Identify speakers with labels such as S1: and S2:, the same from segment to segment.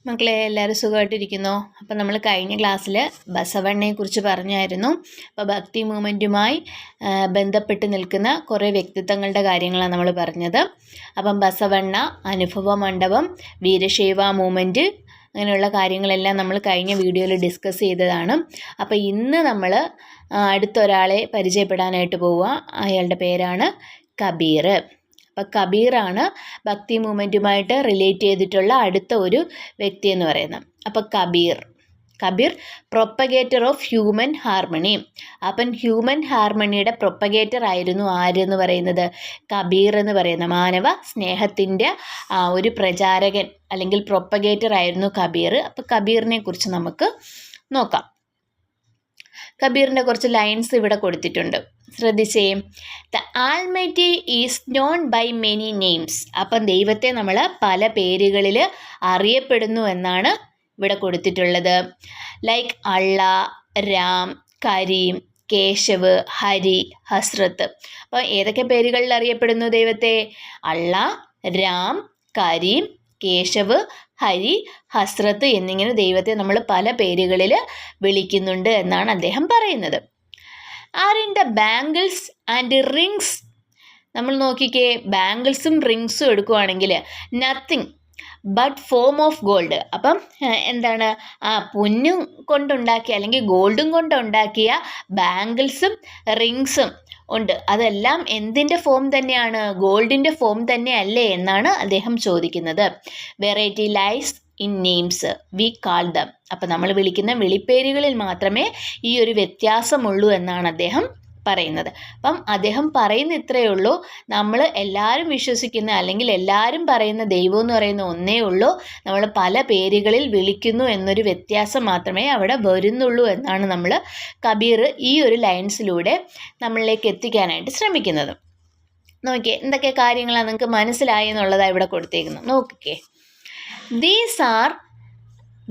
S1: മക്കളെ എല്ലാവരും സുഖമായിട്ടിരിക്കുന്നോ? അപ്പം നമ്മൾ കഴിഞ്ഞ ക്ലാസ്സിൽ ബസവണ്ണയെക്കുറിച്ച് പറഞ്ഞായിരുന്നു. അപ്പോൾ ഭക്തി മൂവ്മെൻറ്റുമായി ബന്ധപ്പെട്ട് നിൽക്കുന്ന കുറേ വ്യക്തിത്വങ്ങളുടെ കാര്യങ്ങളാണ് നമ്മൾ പറഞ്ഞത്. അപ്പം ബസവണ്ണ, അനുഭവ മണ്ഡപം, വീരശൈവ മൂവ്മെൻറ്റ്, അങ്ങനെയുള്ള കാര്യങ്ങളെല്ലാം നമ്മൾ കഴിഞ്ഞ വീഡിയോയിൽ ഡിസ്കസ് ചെയ്തതാണ്. അപ്പോൾ ഇന്ന് നമ്മൾ അടുത്തൊരാളെ പരിചയപ്പെടാനായിട്ട് പോവുക. അയാളുടെ പേരാണ് കബീർ. അപ്പം കബീറാണ് ഭക്തി മൂവ്മെൻറ്റുമായിട്ട് റിലേറ്റ് ചെയ്തിട്ടുള്ള അടുത്ത ഒരു വ്യക്തി എന്ന് പറയുന്നത്. അപ്പം കബീർ പ്രൊപ്പഗേറ്റർ ഓഫ് ഹ്യൂമൻ ഹാർമണി. അപ്പം ഹ്യൂമൻ ഹാർമണിയുടെ പ്രൊപ്പഗേറ്റർ ആയിരുന്നു ആരെന്ന് പറയുന്നത്? കബീർ എന്ന് പറയുന്ന മാനവ സ്നേഹത്തിൻ്റെ ഒരു പ്രചാരകൻ അല്ലെങ്കിൽ പ്രൊപ്പഗേറ്റർ ആയിരുന്നു കബീർ. അപ്പം കബീറിനെ കുറിച്ച് നമുക്ക് നോക്കാം. കബീറിൻ്റെ കുറച്ച് ലൈൻസ് ഇവിടെ കൊടുത്തിട്ടുണ്ട്, ശ്രദ്ധിച്ചേ. The almighty is known by many names. അപ്പം ദൈവത്തെ നമ്മൾ പല പേരുകളിൽ അറിയപ്പെടുന്നു എന്നാണ് ഇവിടെ കൊടുത്തിട്ടുള്ളത്. ലൈക്ക് അള്ളാ, രാം, കരീം, കേശവ്, ഹരി, ഹസ്രത്ത്. അപ്പോൾ ഏതൊക്കെ പേരുകളിൽ അറിയപ്പെടുന്നു ദൈവത്തെ? അള്ളാ, രാം, കരീം, കേശവ്, ഹരി, ഹസ്രത്ത് എന്നിങ്ങനെ ദൈവത്തെ നമ്മൾ പല പേരുകളിൽ വിളിക്കുന്നുണ്ട് എന്നാണ് അദ്ദേഹം പറയുന്നത്. Are in the bangles and rings. നമ്മൾ നോക്കിക്കേ, ബാംഗിൾസും റിങ്സും എടുക്കുവാണെങ്കിൽ nothing but form of gold. അപ്പം എന്താണ്? പൊന്നും കൊണ്ടുണ്ടാക്കിയ അല്ലെങ്കിൽ ഗോൾഡും കൊണ്ടുണ്ടാക്കിയ ബാംഗിൾസും റിങ്സും ഉണ്ട്. അതെല്ലാം എന്തിൻ്റെ ഫോം തന്നെയാണ്? ഗോൾഡിൻ്റെ ഫോം തന്നെ അല്ലേ എന്നാണ് അദ്ദേഹം ചോദിക്കുന്നത്. Variety lies in names we call them. അപ്പം നമ്മൾ വിളിക്കുന്ന വിളിപ്പേരുകളിൽ മാത്രമേ ഈ ഒരു വ്യത്യാസമുള്ളൂ എന്നാണ് അദ്ദേഹം പറയുന്നത്. അപ്പം അദ്ദേഹം പറയുന്ന ഇത്രയേ ഉള്ളൂ, നമ്മൾ എല്ലാവരും വിശ്വസിക്കുന്ന അല്ലെങ്കിൽ എല്ലാവരും പറയുന്ന ദൈവം എന്ന് പറയുന്ന ഒന്നേ ഉള്ളൂ, നമ്മൾ പല പേരുകളിൽ വിളിക്കുന്നു എന്നൊരു വ്യത്യാസം മാത്രമേ അവിടെ വരുന്നുള്ളൂ എന്നാണ് നമ്മൾ കബീർ ഈ ഒരു ലൈൻസിലൂടെ നമ്മളിലേക്ക് എത്തിക്കാനായിട്ട് ശ്രമിക്കുന്നത്. നോക്കിയേ, എന്തൊക്കെ കാര്യങ്ങളാണ് നിങ്ങൾക്ക് മനസ്സിലായി എന്നുള്ളതാണ് ഇവിടെ കൊടുത്തേക്കുന്നത്. നോക്കിക്കേ, these are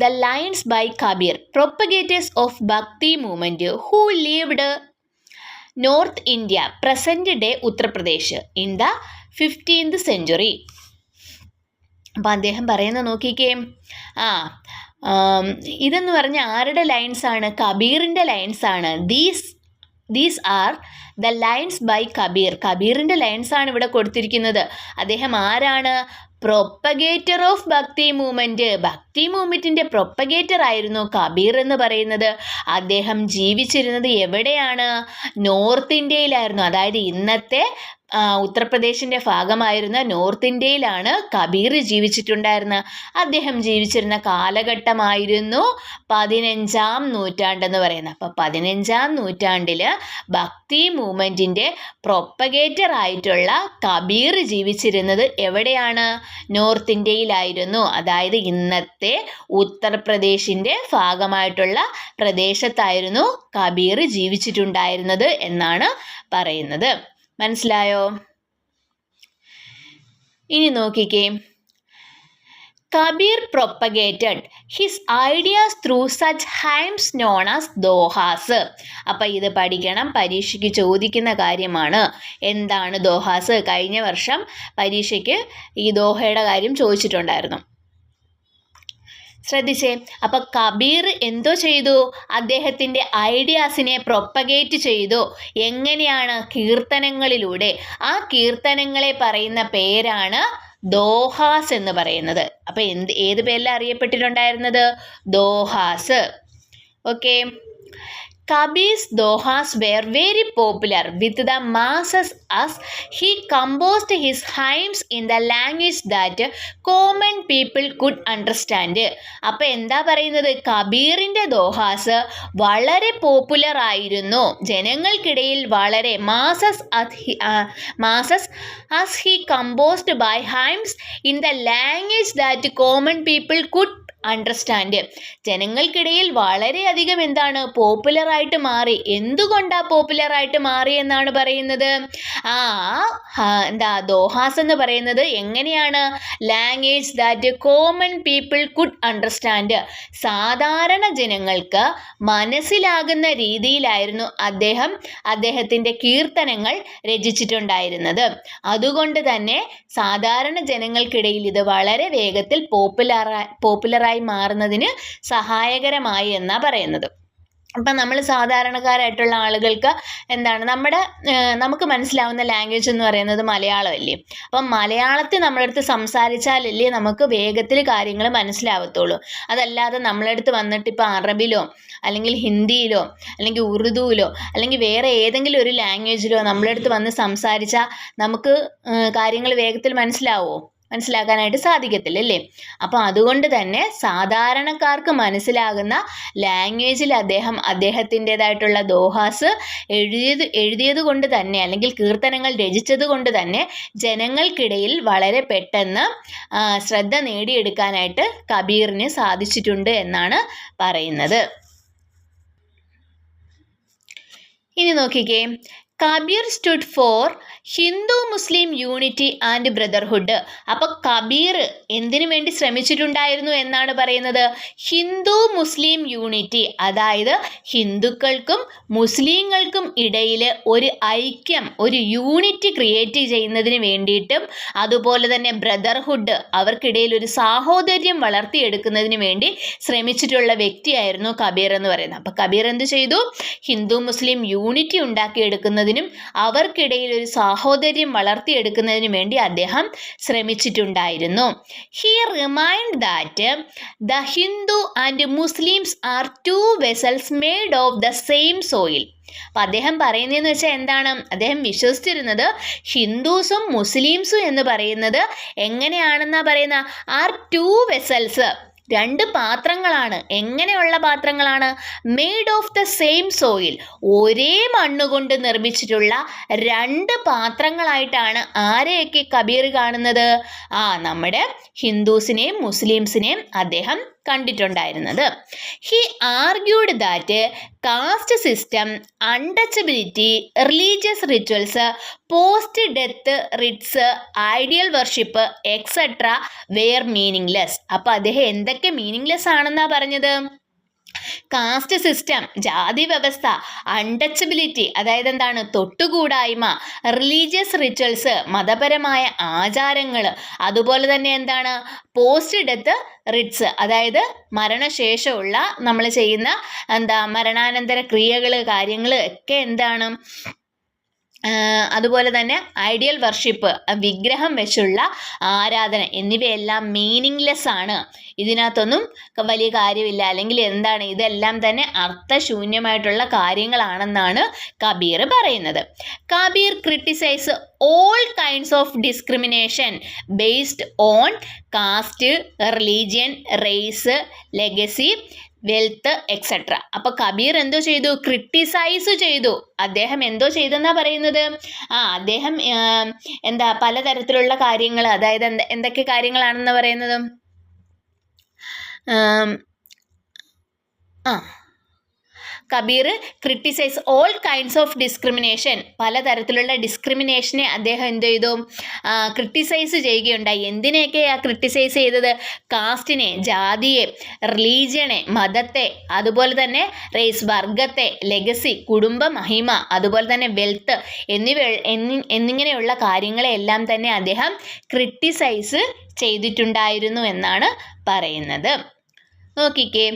S1: the lines by Kabir, propagators of Bhakti movement who lived North India, present day Uttar Pradesh in the 15th century. അപ്പം അദ്ദേഹം പറയുന്നത് നോക്കിക്കേ, ഇതെന്ന് പറഞ്ഞാൽ ആരുടെ ലൈൻസാണ്? കബീറിൻ്റെ ലൈൻസാണ്. These are the lines by Kabir. കബീറിൻ്റെ ലൈൻസാണ് ഇവിടെ കൊടുത്തിരിക്കുന്നത്. അദ്ദേഹം ആരാണ്? Propagator of Bhakti movement. Bhakti മൂവ്മെൻറ്റിൻ്റെ പ്രൊപ്പഗേറ്റർ ആയിരുന്നു കബീർ എന്ന് പറയുന്നത്. അദ്ദേഹം ജീവിച്ചിരുന്നത് എവിടെയാണ്? നോർത്ത് ഇന്ത്യയിലായിരുന്നു. അതായത് ഇന്നത്തെ ഉത്തർപ്രദേശിൻ്റെ ഭാഗമായിരുന്ന നോർത്ത് ഇന്ത്യയിലാണ് കബീർ ജീവിച്ചിട്ടുണ്ടായിരുന്നത്. അദ്ദേഹം ജീവിച്ചിരുന്ന കാലഘട്ടമായിരുന്നു 15ാം നൂറ്റാണ്ടെന്ന് പറയുന്നത്. അപ്പോൾ 15ാം നൂറ്റാണ്ടിൽ ഭക്തി മൂവ്മെൻറ്റിൻ്റെ പ്രൊപ്പഗേറ്റർ ആയിട്ടുള്ള കബീർ ജീവിച്ചിരുന്നത് എവിടെയാണ്? നോർത്ത് ഇന്ത്യയിലായിരുന്നു. അതായത് ഇന്നത്തെ ഉത്തർപ്രദേശിൻ്റെ ഭാഗമായിട്ടുള്ള പ്രദേശത്തായിരുന്നു കബീർ ജീവിച്ചിട്ടുണ്ടായിരുന്നത് എന്നാണ് പറയുന്നത്. മനസ്സിലായോ? ഇനി നോക്കിക്കേ, Kabir propagated his ideas through such hymns known as dohas. അപ്പം ഇത് പഠിക്കണം, പരീക്ഷയ്ക്ക് ചോദിക്കുന്ന കാര്യമാണ്. എന്താണ് ദോഹാസ്? കഴിഞ്ഞ വർഷം പരീക്ഷയ്ക്ക് ഈ ദോഹയുടെ കാര്യം ചോദിച്ചിട്ടുണ്ടായിരുന്നു, ശ്രദ്ധിച്ചേ. അപ്പം കബീർ എന്തോ ചെയ്തു? അദ്ദേഹത്തിൻ്റെ ഐഡിയാസിനെ പ്രൊപ്പഗേറ്റ് ചെയ്തു. എങ്ങനെയാണ്? കീർത്തനങ്ങളിലൂടെ. ആ കീർത്തനങ്ങളെ പറയുന്ന പേരാണ് ദോഹാസ് എന്ന് പറയുന്നത്. അപ്പം ഏത് പേരിലാണ് അറിയപ്പെട്ടിട്ടുണ്ടായിരുന്നത്? ദോഹാസ്. Okay. Kabir's dohas were very popular with the masses as he composed his hymns in the language that common people could understand. അപ്പം എന്താ പറയുന്നത്? കബീറിൻ്റെ ദോഹാസ് വളരെ പോപ്പുലർ ആയിരുന്നു, ജനങ്ങൾക്കിടയിൽ വളരെ masses as he composed by hymns in the language that common people could understand. ജനങ്ങൾക്കിടയിൽ വളരെയധികം എന്താണ്? പോപ്പുലറായിട്ട് മാറി. എന്തുകൊണ്ടാണ് പോപ്പുലറായിട്ട് മാറി എന്നാണ് പറയുന്നത്? ദോഹാസ് എന്ന് പറയുന്നത് എങ്ങനെയാണ്? Language that common people could understand. സാധാരണ ജനങ്ങൾക്ക് മനസ്സിലാകുന്ന രീതിയിലായിരുന്നു അദ്ദേഹത്തിൻ്റെ കീർത്തനങ്ങൾ രചിച്ചിട്ടുണ്ടായിരുന്നത്. അതുകൊണ്ട് തന്നെ സാധാരണ ജനങ്ങൾക്കിടയിൽ ഇത് വളരെ വേഗത്തിൽ പോപ്പുലറായി സാധാരണക്കാരായി മാറുന്നതിന് സഹായകരമായി എന്നാണ് പറയുന്നത്. അപ്പം നമ്മൾ സാധാരണക്കാരായിട്ടുള്ള ആളുകൾക്ക് എന്താണ് നമുക്ക് മനസ്സിലാവുന്ന ലാംഗ്വേജ് എന്ന് പറയുന്നത് മലയാളമല്ലേ. അപ്പം മലയാളത്തിൽ നമ്മളടുത്ത് സംസാരിച്ചാലല്ലേ നമുക്ക് വേഗത്തിൽ കാര്യങ്ങൾ മനസ്സിലാവത്തുള്ളൂ. അതല്ലാതെ നമ്മളടുത്ത് വന്നിട്ട് ഇപ്പോൾ അറബിലോ അല്ലെങ്കിൽ ഹിന്ദിയിലോ അല്ലെങ്കിൽ ഉറുദുവിലോ അല്ലെങ്കിൽ വേറെ ഏതെങ്കിലും ഒരു ലാംഗ്വേജിലോ നമ്മളടുത്ത് വന്ന് സംസാരിച്ചാൽ നമുക്ക് കാര്യങ്ങൾ വേഗത്തിൽ മനസ്സിലാക്കാനായിട്ട് സാധിക്കത്തില്ല അല്ലേ. അപ്പോൾ അതുകൊണ്ട് തന്നെ സാധാരണക്കാർക്ക് ലാംഗ്വേജിൽ അദ്ദേഹത്തിൻ്റെതായിട്ടുള്ള ദോഹാസ് എഴുതിയത് കൊണ്ട് തന്നെ അല്ലെങ്കിൽ കീർത്തനങ്ങൾ രചിച്ചത് കൊണ്ട് തന്നെ ജനങ്ങൾക്കിടയിൽ വളരെ പെട്ടെന്ന് ശ്രദ്ധ നേടിയെടുക്കാനായിട്ട് കബീറിന് സാധിച്ചിട്ടുണ്ട് എന്നാണ് പറയുന്നത്. ഇനി നോക്കിക്കേ, Kabir stood for Hindu Muslim unity and brotherhood. അപ്പോൾ കബീർ എന്തിനു വേണ്ടി ശ്രമിച്ചിട്ടുണ്ടായിരുന്നു എന്നാണ് പറയുന്നത്? ഹിന്ദു മുസ്ലിം യൂണിറ്റി, അതായത് ഹിന്ദുക്കൾക്കും മുസ്ലിങ്ങൾക്കും ഇടയിൽ ഒരു ഐക്യം, ഒരു യൂണിറ്റി ക്രിയേറ്റ് ചെയ്യുന്നതിന് വേണ്ടിയിട്ടും അതുപോലെ തന്നെ ബ്രദർഹുഡ്, അവർക്കിടയിൽ ഒരു സാഹോദര്യം വളർത്തിയെടുക്കുന്നതിന് വേണ്ടി ശ്രമിച്ചിട്ടുള്ള വ്യക്തിയായിരുന്നു കബീർ എന്ന് പറയുന്നത്. അപ്പോൾ കബീർ എന്ത് ചെയ്തു? ഹിന്ദു മുസ്ലിം യൂണിറ്റി ഉണ്ടാക്കിയെടുക്കുന്നതിനും അവർക്കിടയിൽ ഒരു സാഹോദര്യം വളർത്തിയെടുക്കുന്നതിന് വേണ്ടി അദ്ദേഹം ശ്രമിച്ചിട്ടുണ്ടായിരുന്നു. He reminded that the Hindu and Muslims are two vessels made of the same soil. അപ്പം അദ്ദേഹം പറയുന്നതെന്ന് വെച്ചാൽ എന്താണ്? അദ്ദേഹം വിശ്വസിച്ചിരുന്നത് ഹിന്ദുസും മുസ്ലിംസും എന്ന് പറയുന്നത് എങ്ങനെയാണെന്നാ പറയുന്ന? ആർ ടു വെസൽസ്, രണ്ട് പാത്രങ്ങളാണ്. എങ്ങനെയുള്ള പാത്രങ്ങളാണ്? Made of the same soil, ഒരേ മണ്ണുകൊണ്ട് നിർമ്മിച്ചിട്ടുള്ള രണ്ട് പാത്രങ്ങളായിട്ടാണ് ആരെയൊക്കെ കബീർ കാണുന്നത്? നമ്മുടെ ഹിന്ദുസിനെയും മുസ്ലിംസിനെയും അദ്ദേഹം കണ്ടിട്ടുണ്ടായിരുന്നത്. He argued that caste system, untouchability, religious rituals, post death rites, ideal worship etcetera were meaningless. അപ്പോൾ അദ്ദേഹം എന്തൊക്കെ മീനിങ്ലെസ് ആണെന്നാണ് പറഞ്ഞത്? കാസ്റ്റ് സിസ്റ്റം, ജാതി വ്യവസ്ഥ, അൺടച്ചബിലിറ്റി അതായത് എന്താണ്? തൊട്ടുകൂടായ്മ, റിലീജിയസ് റിച്വൽസ് മതപരമായ ആചാരങ്ങൾ, അതുപോലെ തന്നെ എന്താണ്? പോസ്റ്റ് ഡെത്ത് റിറ്റ്സ് അതായത് മരണശേഷമുള്ള നമ്മൾ ചെയ്യുന്ന മരണാനന്തര ക്രിയകൾ, കാര്യങ്ങൾ ഒക്കെ എന്താണ്? അതുപോലെ തന്നെ ഐഡിയൽ വർഷിപ്പ്, വിഗ്രഹം വെച്ചുള്ള ആരാധന എന്നിവയെല്ലാം മീനിങ്ലെസ് ആണ്. ഇതിനകത്തൊന്നും വലിയ കാര്യമില്ല, അല്ലെങ്കിൽ എന്താണ്? ഇതെല്ലാം തന്നെ അർത്ഥശൂന്യമായിട്ടുള്ള കാര്യങ്ങളാണെന്നാണ് കബീർ പറയുന്നത്. Kabir criticise all kinds of discrimination based on caste, religion, race, legacy, wealth etcetera. അപ്പോൾ കബീർ എന്തോ ചെയ്തു? ക്രിട്ടിസൈസ് ചെയ്തു. അദ്ദേഹം എന്തോ ചെയ്തെന്നാ പറയുന്നത്? അദ്ദേഹം പലതരത്തിലുള്ള കാര്യങ്ങൾ, അതായത് എന്തൊക്കെ കാര്യങ്ങളാണെന്ന് പറയുന്നത്? Kabir criticise all kinds of discrimination, പലതരത്തിലുള്ള ഡിസ്ക്രിമിനേഷനെ അദ്ദേഹം എന്ത് ചെയ്തു? ക്രിട്ടിസൈസ് ചെയ്യുകയുണ്ടായി. എന്തിനെയൊക്കെയാണ് ക്രിട്ടിസൈസ് ചെയ്തത്? കാസ്റ്റിനെ, ജാതിയെ, റിലീജിയനെ, മതത്തെ, അതുപോലെ തന്നെ റേസ്, വർഗത്തെ, ലെഗസി, കുടുംബ മഹിമ, അതുപോലെ തന്നെ വെൽത്ത് എന്നിങ്ങനെയുള്ള കാര്യങ്ങളെല്ലാം തന്നെ അദ്ദേഹം ക്രിട്ടിസൈസ് ചെയ്തിട്ടുണ്ടായിരുന്നു എന്നാണ് പറയുന്നത്. നോക്കിക്കേ,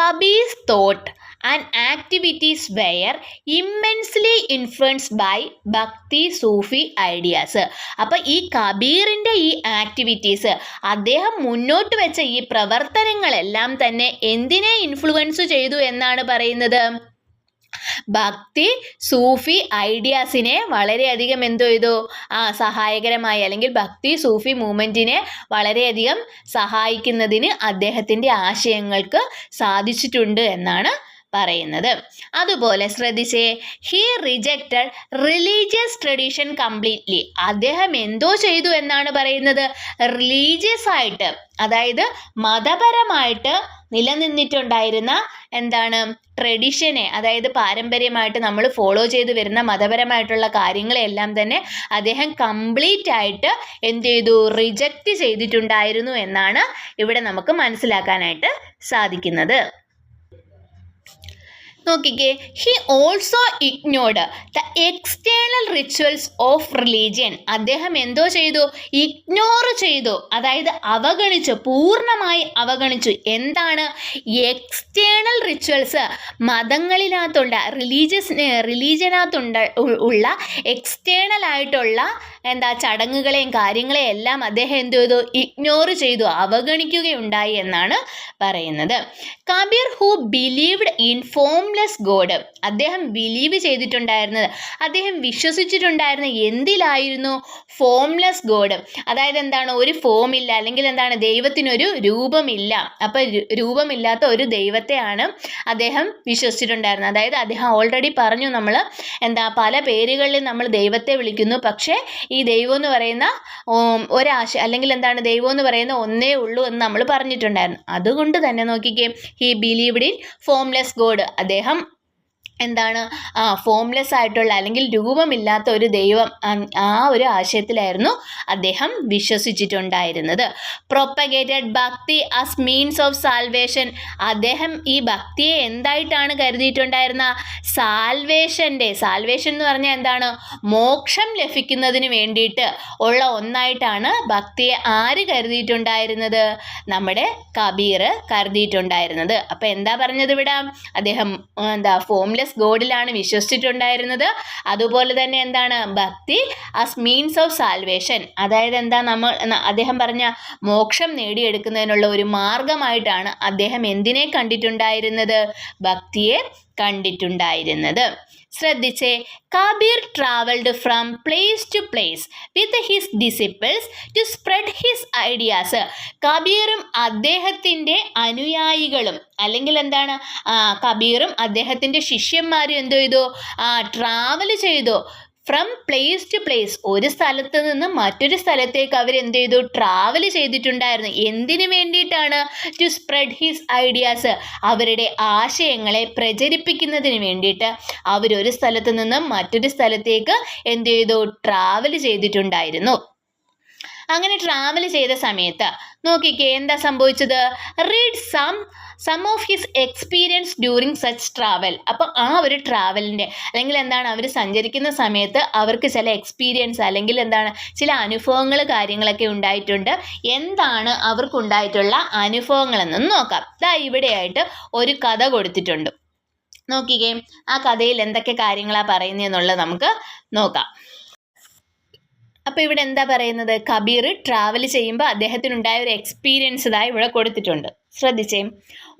S1: കബീർസ് thought and activities were immensely influenced by ഭക്തി സൂഫി ഐഡിയാസ്. അപ്പം ഈ കബീറിൻ്റെ ഈ ആക്ടിവിറ്റീസ്, അദ്ദേഹം മുന്നോട്ട് വെച്ച ഈ പ്രവർത്തനങ്ങളെല്ലാം തന്നെ എന്തിനെ ഇൻഫ്ലുവൻസ് ചെയ്തു എന്നാണ് പറയുന്നത്? ഭക്തി സൂഫി ഐഡിയാസിനെ വളരെയധികം എന്തോ ചെയ്തു? സഹായകരമായി, അല്ലെങ്കിൽ ഭക്തി സൂഫി മൂവ്മെൻറ്റിനെ വളരെയധികം സഹായിക്കുന്നതിന് അദ്ദേഹത്തിൻ്റെ ആശയങ്ങൾക്ക് സാധിച്ചിട്ടുണ്ട് എന്നാണ് പറയുന്നത്. അതുപോലെ ശ്രദ്ധിച്ചേ, he rejected religious tradition completely. അദ്ദേഹം എന്തോ ചെയ്തു എന്നാണ് പറയുന്നത്? റിലീജിയസ് ആയിട്ട്, അതായത് മതപരമായിട്ട് നിലനിന്നിട്ടുണ്ടായിരുന്ന ട്രഡീഷനെ, അതായത് പാരമ്പര്യമായിട്ട് നമ്മൾ ഫോളോ ചെയ്ത് വരുന്ന മതപരമായിട്ടുള്ള കാര്യങ്ങളെല്ലാം തന്നെ അദ്ദേഹം കംപ്ലീറ്റ് ആയിട്ട് എന്ത് ചെയ്തു? റിജക്റ്റ് ചെയ്തിട്ടുണ്ടായിരുന്നു എന്നാണ് ഇവിടെ നമുക്ക് മനസ്സിലാക്കാനായിട്ട് സാധിക്കുന്നത്. നോക്കിക്കേ, he also ignored the external rituals of religion. അദ്ദേഹം എന്തോ ചെയ്തു? ഇഗ്നോർ ചെയ്തു, അതായത് അവഗണിച്ചു, പൂർണ്ണമായി അവഗണിച്ചു. എന്താണ് എക്സ്റ്റേണൽ റിച്വൽസ്? മതങ്ങളിനകത്തുള്ള റിലീജിയനകത്തുണ്ട് ഉള്ള എക്സ്റ്റേണൽ ആയിട്ടുള്ള ചടങ്ങുകളെയും കാര്യങ്ങളെയും എല്ലാം അദ്ദേഹം എന്ത് ചെയ്തു? ഇഗ്നോർ ചെയ്തു, അവഗണിക്കുകയുണ്ടായി എന്നാണ് പറയുന്നത്. Kabir who believed in formless god. അദ്ദേഹം ബിലീവ് ചെയ്തിട്ടുണ്ടായിരുന്നത്, അദ്ദേഹം വിശ്വസിച്ചിട്ടുണ്ടായിരുന്ന എന്തിലായിരുന്നു? Formless God. അതായത് എന്താണ്? ഒരു ഫോം ഇല്ല, അല്ലെങ്കിൽ എന്താണ്? ദൈവത്തിനൊരു രൂപമില്ല. അപ്പം രൂപമില്ലാത്ത ഒരു ദൈവത്തെയാണ് അദ്ദേഹം വിശ്വസിച്ചിട്ടുണ്ടായിരുന്നത്. അതായത് അദ്ദേഹം ഓൾറെഡി പറഞ്ഞു, നമ്മൾ പല പേരുകളിൽ നമ്മൾ ദൈവത്തെ വിളിക്കുന്നു, പക്ഷേ ഈ ദൈവം എന്ന് പറയുന്ന അല്ലെങ്കിൽ ദൈവം എന്ന് പറയുന്ന ഒന്നേ ഉള്ളൂ എന്ന് നമ്മൾ പറഞ്ഞിട്ടുണ്ടായിരുന്നു. അതുകൊണ്ട് തന്നെ നോക്കിക്കേ, he believed in formless god. അദ്ദേഹം ഫോംലെസ് ആയിട്ടുള്ള അല്ലെങ്കിൽ രൂപമില്ലാത്ത ഒരു ദൈവം, ആ ഒരു ആശയത്തിലായിരുന്നു അദ്ദേഹം വിശ്വസിച്ചിട്ടുണ്ടായിരുന്നത്. പ്രൊപ്പഗേറ്റഡ് ഭക്തി ആസ് മീൻസ് ഓഫ് സാൽവേഷൻ. അദ്ദേഹം ഈ ഭക്തിയെ എന്തായിട്ടാണ് കരുതിയിട്ടുണ്ടായിരുന്ന? സാൽവേഷൻ എന്ന് പറഞ്ഞാൽ എന്താണ്? മോക്ഷം ലഭിക്കുന്നതിന് വേണ്ടിയിട്ട് ഉള്ള ഒന്നായിട്ടാണ് ഭക്തിയെ ആര് കരുതിയിട്ടുണ്ടായിരുന്നത്? നമ്മുടെ കബീർ കരുതിയിട്ടുണ്ടായിരുന്നത്. അപ്പം എന്താ പറഞ്ഞത് ഇവിടെ? അദ്ദേഹം ഫോംലെസ് ഗോഡിലാണ് വിശ്വസിച്ചിട്ടുണ്ടായിരുന്നത്. അതുപോലെ തന്നെ ഭക്തി ആസ് മീൻസ് ഓഫ് സാൽവേഷൻ, അതായത് അദ്ദേഹം പറഞ്ഞ മോക്ഷം നേടിയെടുക്കുന്നതിനുള്ള ഒരു മാർഗമായിട്ടാണ് അദ്ദേഹം എന്തിനെ കണ്ടിട്ടുണ്ടായിരുന്നത്? ഭക്തിയെ കണ്ടിട്ടുണ്ടായിരുന്നത്. ശ്രദ്ധിച്ചേ, Kabir travelled from place to place with his disciples to spread his ideas. കബീറും അദ്ദേഹത്തിൻ്റെ അനുയായികളും, അല്ലെങ്കിൽ കബീറും അദ്ദേഹത്തിൻ്റെ ശിഷ്യന്മാരും എന്ത് ചെയ്തു? ട്രാവൽ ചെയ്തു. ഫ്രം പ്ലേസ് ടു പ്ലേസ്, ഒരു സ്ഥലത്ത് നിന്ന് മറ്റൊരു സ്ഥലത്തേക്ക് അവർ എന്ത് ചെയ്തു? ട്രാവൽ ചെയ്തിട്ടുണ്ടായിരുന്നു. എന്തിനു വേണ്ടിയിട്ടാണ്? ടു സ്പ്രെഡ് ഹിസ് ഐഡിയാസ്, അവരുടെ ആശയങ്ങളെ പ്രചരിപ്പിക്കുന്നതിന് വേണ്ടിയിട്ട് അവരൊരു സ്ഥലത്ത് നിന്നും മറ്റൊരു സ്ഥലത്തേക്ക് എന്ത് ചെയ്തു? ട്രാവൽ ചെയ്തിട്ടുണ്ടായിരുന്നു. അങ്ങനെ ട്രാവൽ ചെയ്ത സമയത്ത് നോക്കിക്കേ, എന്താ സംഭവിച്ചത്? Read some of his experience during such travel. അപ്പം ആ ഒരു ട്രാവലിൻ്റെ, അല്ലെങ്കിൽ അവർ സഞ്ചരിക്കുന്ന സമയത്ത് അവർക്ക് ചില എക്സ്പീരിയൻസ്, അല്ലെങ്കിൽ ചില അനുഭവങ്ങൾ, കാര്യങ്ങളൊക്കെ ഉണ്ടായിട്ടുണ്ട്. എന്താണ് അവർക്കുണ്ടായിട്ടുള്ള അനുഭവങ്ങളെന്ന് നോക്കാം. ദാ ഇവിടെയായിട്ട് ഒരു കഥ കൊടുത്തിട്ടുണ്ട്. നോക്കിക്കേ, ആ കഥയിൽ എന്തൊക്കെ കാര്യങ്ങളാണ് പറയുന്നതെന്നുള്ളത് നമുക്ക് നോക്കാം. അപ്പോൾ ഇവിടെ എന്താ പറയുന്നത്? കബീർ ട്രാവൽ ചെയ്യുമ്പോൾ അദ്ദേഹത്തിനുണ്ടായ ഒരു എക്സ്പീരിയൻസ് ഇതായി ഇവിടെ കൊടുത്തിട്ടുണ്ട്. ശ്രദ്ധിച്ചേ.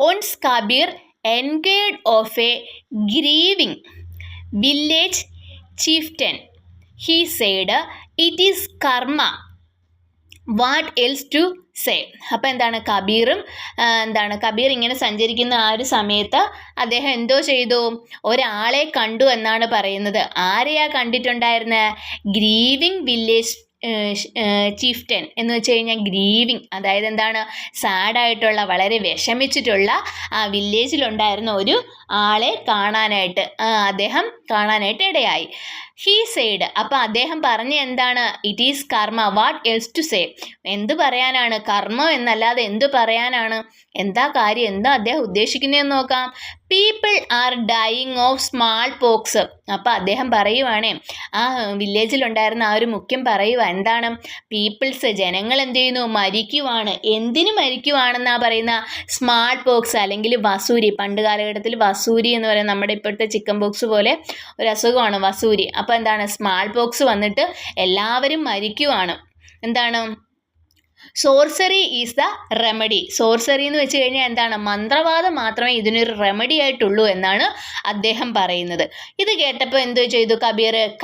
S1: Once Kabir engaged of a grieving village chieftain. He said, it is karma, what else to say. അപ്പം കബീർ ഇങ്ങനെ സഞ്ചരിക്കുന്ന ആ ഒരു സമയത്ത് അദ്ദേഹം എന്തോ ചെയ്തു? ഒരാളെ കണ്ടു എന്നാണ് പറയുന്നത്. ആരെയാ കണ്ടിട്ടുണ്ടായിരുന്നത്? ഗ്രീവിങ് വില്ലേജ് ചീഫ്റ്റൻ എന്ന് വെച്ച് കഴിഞ്ഞാൽ ഗ്രീവിങ്, അതായത് സാഡായിട്ടുള്ള, വളരെ വിഷമിച്ചിട്ടുള്ള ആ വില്ലേജിലുണ്ടായിരുന്ന ഒരു ആളെ അദ്ദേഹം കാണാനായിട്ട് ഇടയായി. ഹീ സെയ്ഡ്, അപ്പം അദ്ദേഹം പറഞ്ഞ എന്താണ്? It is karma, what else to say. എന്ത് പറയാനാണ്? കർമ്മം എന്നല്ലാതെ എന്തു പറയാനാണ്? എന്താ കാര്യം? എന്താ അദ്ദേഹം ഉദ്ദേശിക്കുന്നതെന്ന് നോക്കാം. People are dying of smallpox. അപ്പം അദ്ദേഹം പറയുവാണേ, ആ വില്ലേജിലുണ്ടായിരുന്ന ആ ഒരു മുഖ്യൻ പറയുക, എന്താണ്? പീപ്പിൾസ്, ജനങ്ങൾ എന്ത് ചെയ്യുന്നു? മരിക്കുവാണ്. എന്തിനു മരിക്കുവാണെന്നാ പറയുന്ന? സ്മാൾ പോക്സ്, അല്ലെങ്കിൽ വസൂരി. പണ്ട് കാലഘട്ടത്തിൽ വസൂരി എന്ന് പറയുന്നത് നമ്മുടെ ഇപ്പോഴത്തെ ചിക്കൻ പോക്സ് പോലെ ഒരു അസുഖമാണ് വസൂരി. അപ്പോൾ സ്മാൾ പോക്സ് വന്നിട്ട് എല്ലാവരും മരിക്കുവാണ്. Sorcery is the remedy. Sorcery എന്ന് വെച്ച് കഴിഞ്ഞാൽ മന്ത്രവാദം മാത്രമേ ഇതിനൊരു റെമഡി ആയിട്ടുള്ളൂ എന്നാണ് അദ്ദേഹം പറയുന്നത്. ഇത് കേട്ടപ്പോൾ എന്തോ ചെയ്തു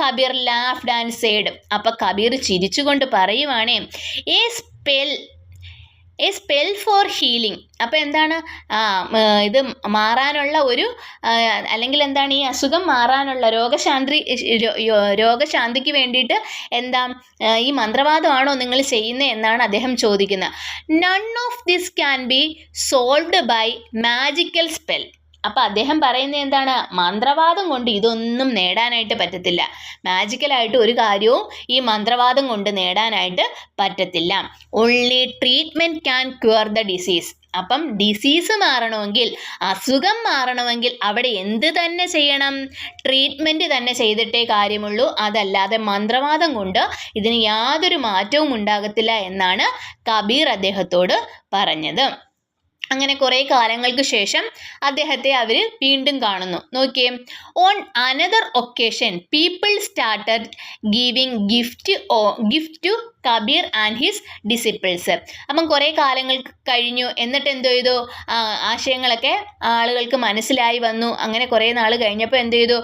S1: കബീർ ലാഫ്ഡ് ആൻഡ് സേഡ്. അപ്പം കബീർ ചിരിച്ചുകൊണ്ട് പറയുവാണേ, എ സ്പെൽ ഫോർ ഹീലിംഗ്. അപ്പോൾ ഇത് മാറാനുള്ള ഒരു, അല്ലെങ്കിൽ ഈ അസുഖം മാറാനുള്ള രോഗശാന്തിക്ക് വേണ്ടിയിട്ട് ഈ മന്ത്രവാദമാണോ നിങ്ങൾ ചെയ്യുന്നത് എന്നാണ് അദ്ദേഹം ചോദിക്കുന്നത്. None of this can be solved by magical spell. അപ്പം അദ്ദേഹം പറയുന്നത് എന്താണ്? മന്ത്രവാദം കൊണ്ട് ഇതൊന്നും നേടാനായിട്ട് പറ്റത്തില്ല. മാജിക്കലായിട്ട് ഒരു കാര്യവും ഈ മന്ത്രവാദം കൊണ്ട് നേടാനായിട്ട് പറ്റത്തില്ല. Only treatment can cure the disease. അപ്പം ഡിസീസ് മാറണമെങ്കിൽ, അസുഖം മാറണമെങ്കിൽ അവിടെ എന്ത് തന്നെ ചെയ്യണം? ട്രീറ്റ്മെൻറ്റ് തന്നെ ചെയ്തിട്ടേ കാര്യമുള്ളൂ. അതല്ലാതെ മന്ത്രവാദം കൊണ്ട് ഇതിന് യാതൊരു മാറ്റവും ഉണ്ടാകത്തില്ല എന്നാണ് കബീർ അദ്ദേഹത്തോട് പറഞ്ഞത്. അങ്ങനെ കുറേ കാലങ്ങൾക്ക് ശേഷം അദ്ദേഹത്തെ അവർ വീണ്ടും കാണുന്നു. നോക്കിയേ, on another occasion people started giving gift to Kabir and his disciples. അപ്പം കുറേ കാലങ്ങൾക്ക് കഴിഞ്ഞു. എന്നിട്ട് എന്ത് ചെയ്തു? ആശയങ്ങളൊക്കെ ആളുകൾക്ക് മനസ്സിലായി വന്നു. അങ്ങനെ കുറേ നാൾ കഴിഞ്ഞപ്പോൾ എന്ത് ചെയ്തു?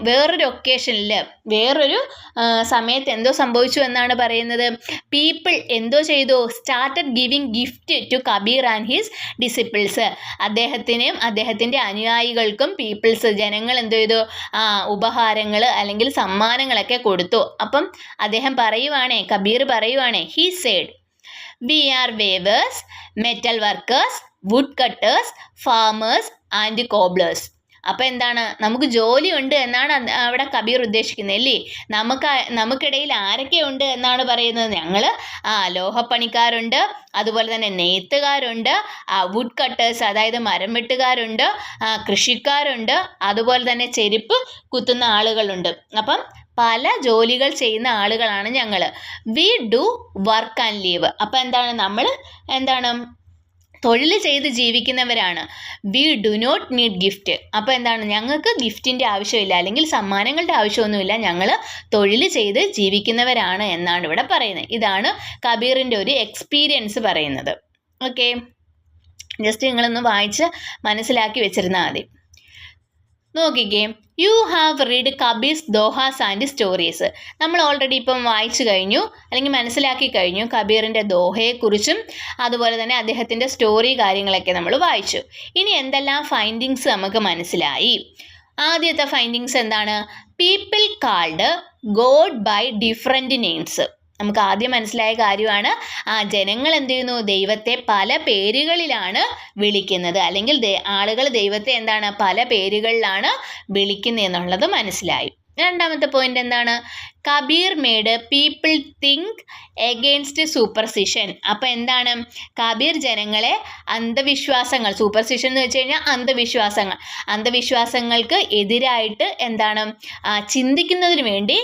S1: വേറൊരു ഒക്കേഷനിൽ, വേറൊരു സമയത്ത് എന്തോ സംഭവിച്ചു എന്നാണ് പറയുന്നത്. പീപ്പിൾ എന്തോ ചെയ്തു? Started giving gift to Kabir and his disciples. അദ്ദേഹത്തിൻ്റെ അനുയായികൾക്കും ജനങ്ങൾ എന്തോ ചെയ്തു? ഉപഹാരങ്ങൾ അല്ലെങ്കിൽ സമ്മാനങ്ങളൊക്കെ കൊടുത്തു. അപ്പം അദ്ദേഹം പറയുവാണേ, കബീർ പറയുവാണേ, he said, we are weavers, metal workers, wood cutters, farmers and cobblers. അപ്പം എന്താണ്? നമുക്ക് ജോലിയുണ്ട് എന്നാണ് അവിടെ കബീർ ഉദ്ദേശിക്കുന്നത് അല്ലേ? നമുക്കിടയിൽ ആരൊക്കെ ഉണ്ട് എന്നാണ് പറയുന്നത്? ഞങ്ങൾ ലോഹപ്പണിക്കാരുണ്ട്, അതുപോലെ തന്നെ നെയ്ത്തുകാരുണ്ട്, വുഡ് കട്ടേഴ്സ് അതായത് മരം വെട്ടുകാരുണ്ട്, കൃഷിക്കാരുണ്ട്, അതുപോലെ തന്നെ ചെരുപ്പ് കുത്തുന്ന ആളുകളുണ്ട്. അപ്പം പല ജോലികൾ ചെയ്യുന്ന ആളുകളാണ് ഞങ്ങൾ. We do work and live. അപ്പം എന്താണ്? നമ്മൾ തൊഴിൽ ചെയ്ത് ജീവിക്കുന്നവരാണ്. We do not need gift. അപ്പോൾ എന്താണ്? ഞങ്ങൾക്ക് ഗിഫ്റ്റിൻ്റെ ആവശ്യമില്ല, അല്ലെങ്കിൽ സമ്മാനങ്ങളുടെ ആവശ്യമൊന്നുമില്ല. ഞങ്ങൾ തൊഴിൽ ചെയ്ത് ജീവിക്കുന്നവരാണ് എന്നാണ് ഇവിടെ പറയുന്നത്. ഇതാണ് കബീറിൻ്റെ ഒരു എക്സ്പീരിയൻസ് പറയുന്നത്. ഓക്കെ, ജസ്റ്റ് നിങ്ങളൊന്ന് വായിച്ച് മനസ്സിലാക്കി വെച്ചിരുന്നാൽ മതി. നോക്കിക്കേ, you have read Kabir's dohas and stories. നമ്മൾ ഓൾറെഡി ഇപ്പം വായിച്ചു കഴിഞ്ഞു, അല്ലെങ്കിൽ മനസ്സിലാക്കി കഴിഞ്ഞു കബീറിൻ്റെ ദോഹയെക്കുറിച്ചും അതുപോലെ തന്നെ അദ്ദേഹത്തിൻ്റെ സ്റ്റോറി കാര്യങ്ങളൊക്കെ നമ്മൾ വായിച്ചു. ഇനി എന്തെല്ലാം ഫൈൻഡിങ്സ് നമുക്ക് മനസ്സിലായി? ആദ്യത്തെ ഫൈൻഡിങ്സ് എന്താണ്? People called god by different names. നമുക്ക് ആദ്യം മനസ്സിലായ കാര്യമാണ്, ജനങ്ങൾ എന്ത് ചെയ്യുന്നു? ദൈവത്തെ പല പേരുകളിലാണ് വിളിക്കുന്നത്, അല്ലെങ്കിൽ ആളുകൾ ദൈവത്തെ പല പേരുകളിലാണ് വിളിക്കുന്നത് എന്നുള്ളത് മനസ്സിലായി. രണ്ടാമത്തെ പോയിന്റ് എന്താണ്? Kabir made people think against superstition. അപ്പം എന്താണ്? കബീർ ജനങ്ങളെ അന്ധവിശ്വാസങ്ങൾ, സൂപ്പർസിഷൻ എന്ന് വെച്ച് കഴിഞ്ഞാൽ അന്ധവിശ്വാസങ്ങൾക്ക് എതിരായിട്ട് ചിന്തിക്കുന്നതിന് വേണ്ടി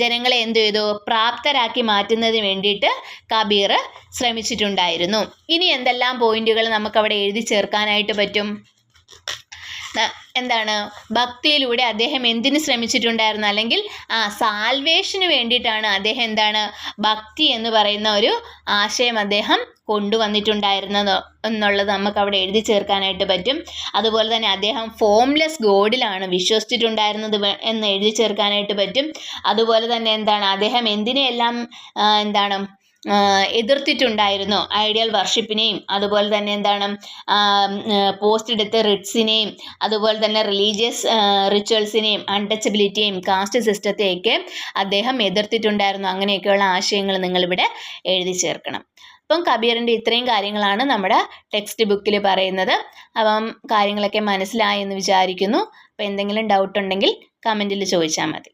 S1: ജനങ്ങളെ എന്ത് ചെയ്തു? പ്രാപ്തരാക്കി മാറ്റുന്നതിന് വേണ്ടിയിട്ട് കബീർ ശ്രമിച്ചിട്ടുണ്ടായിരുന്നു. ഇനി എന്തെല്ലാം പോയിന്റുകൾ നമുക്കവിടെ എഴുതി ചേർക്കാനായിട്ട് പറ്റും? ഭക്തിയിലൂടെ അദ്ദേഹം എന്തിനു ശ്രമിച്ചിട്ടുണ്ടായിരുന്നു? അല്ലെങ്കിൽ സാൽവേഷന് വേണ്ടിയിട്ടാണ് അദ്ദേഹം ഭക്തി എന്ന് പറയുന്ന ഒരു ആശയം അദ്ദേഹം കൊണ്ടുവന്നിട്ടുണ്ടായിരുന്നത് എന്നുള്ളത് നമുക്ക് അവിടെ എഴുതി ചേർക്കാനായിട്ട് പറ്റും. അതുപോലെ തന്നെ അദ്ദേഹം ഫോംലെസ് ഗോഡിലാണ് വിശ്വസിച്ചിട്ടുണ്ടായിരുന്നത് എന്ന് എഴുതി ചേർക്കാനായിട്ട് പറ്റും. അതുപോലെ തന്നെ അദ്ദേഹം എന്തിനെയെല്ലാം എതിർത്തിട്ടുണ്ടായിരുന്നു? ഐഡിയൽ വർഷിപ്പിനെയും, അതുപോലെ തന്നെ പോസ്റ്റ് ഡെത്ത് റിറ്റ്സിനെയും, അതുപോലെ തന്നെ റിലീജിയസ് റിച്വൽസിനെയും, അൺടച്ചബിലിറ്റിയെയും, കാസ്റ്റ് സിസ്റ്റത്തെയൊക്കെ അദ്ദേഹം എതിർത്തിട്ടുണ്ടായിരുന്നു. അങ്ങനെയൊക്കെയുള്ള ആശയങ്ങൾ നിങ്ങളിവിടെ എഴുതി ചേർക്കണം. അപ്പം കബീറിൻ്റെ ഇത്രയും കാര്യങ്ങളാണ് നമ്മുടെ ടെക്സ്റ്റ് ബുക്കിൽ പറയുന്നത്. അപ്പം കാര്യങ്ങളൊക്കെ മനസ്സിലായെന്ന് വിചാരിക്കുന്നു. അപ്പോൾ എന്തെങ്കിലും ഡൗട്ട് ഉണ്ടെങ്കിൽ കമൻറ്റിൽ ചോദിച്ചാൽ മതി.